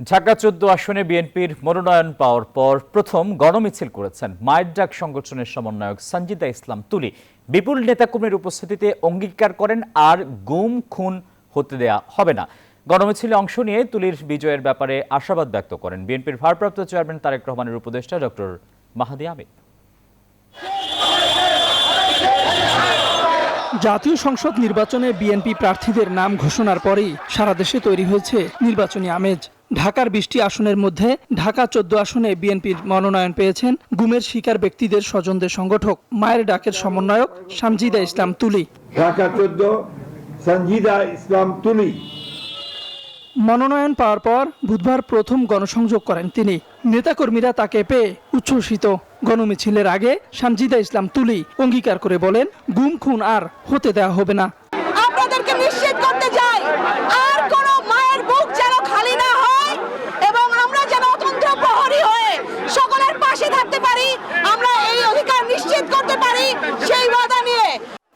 ঢাকা ১৪ আসনে বিএনপির মনোনয়ন পাওয়ার পর প্রথম গণমিছিল করেছেন মায়ের ডাক সংগঠনের সমন্বয়ক সঞ্জিদা ইসলাম তুলি। বিপুল নেতাকর্মীর উপস্থিতিতে অঙ্গীকার করেন আর গুম খুন হতে দেয়া হবে না। গণমিছিলে অংশ নিয়ে তুলির বিজয়ের ব্যাপারে আশাবাদ ব্যক্ত করেন বিএনপির ভারপ্রাপ্ত চেয়ারম্যান তারেক রহমানের উপদেষ্টা ডক্টর মাহাদি আমিন। জাতীয় সংসদ নির্বাচনে বিএনপি প্রার্থীদের নাম ঘোষণার পরেই সারা দেশে তৈরি হয়েছে নির্বাচনী আমেজ। ঢাকার ২০টি আসনের মধ্যে ঢাকা ১৪ আসনে বিএনপির মনোনয়ন পেয়েছেন গুমের শিকার ব্যক্তিদের স্বজনদের সংগঠক মায়ের ডাকের সমন্বয়ক সঞ্জিদা ইসলাম তুলি। ঢাকা ১৪ সঞ্জিদা ইসলাম তুলি। মনোনয়ন পাওয়ার পর বুধবার প্রথম গণসংযোগ করেন তিনি। নেতাকর্মীরা তাকে পেয়ে উচ্ছ্বসিত। গণমিছিলের আগে সঞ্জিদা ইসলাম তুলি অঙ্গীকার করে বলেন, গুম খুন আর হতে দেওয়া হবে না। আপনাদেরকে নিশ্চিত করতে চাই আর কোন মায়ের বুক যেন খালি না হয় এবং আমরা যেন অতন্ত্র প্রহরী হয়ে সকলের পাশে থাকতে পারি, আমরা এই অধিকার নিশ্চিত করতে পারি, সেই ওয়াদা নিয়ে।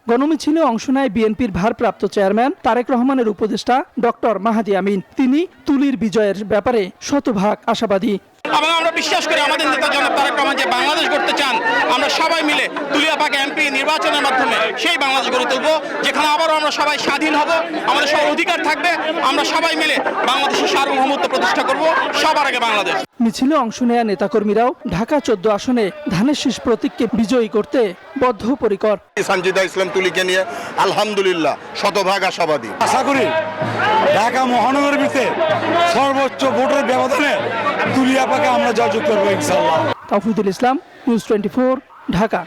গণমিছিলে অংশ নেয় বিএনপির ভারপ্রাপ্ত চেয়ারম্যান তারেক রহমানের উপদেষ্টা ডক্টর মাহাদি আমিন। তিনি তুলির বিজয়ের ব্যাপারে শতভাগ আশাবাদী। এবং আমরা বিশ্বাস করি আমাদের নেতা জনাব তারেক রহমান যে বাংলাদেশ গড়তে চান, আমরা সবাই মিলে তুলিয়াপাকে এমপি নির্বাচনের মাধ্যমে সেই বাংলাদেশ গড়ে তুলব, যেখানে আবারও আমরা সবাই স্বাধীন হব, আমাদের সবার অধিকার থাকবে, আমরা সবাই মিলে বাংলাদেশের সার্বভৌমত্ব প্রতিষ্ঠা করব, সবার আগে বাংলাদেশ। মিছিলে অংশ নেয়া নেতাকর্মীরাও ঢাকা ১৪ আসনে ধানের শীষ প্রতীককে বিজয়ী করতে বদ্ধপরিকর। সঞ্জিদা ইসলাম তুলিকে নিয়ে আলহামদুলিল্লাহ শতভাগ আশাবাদী। আশা করি ঢাকা মহানগরের ভিতরে সর্বোচ্চ ভোটের ব্যবধানে তুলিয়াপাকে আমরা জয়যুক্ত করবো ইনশাআল্লাহ। তাওফিদুল ইসলাম, নিউজ 24, ঢাকা।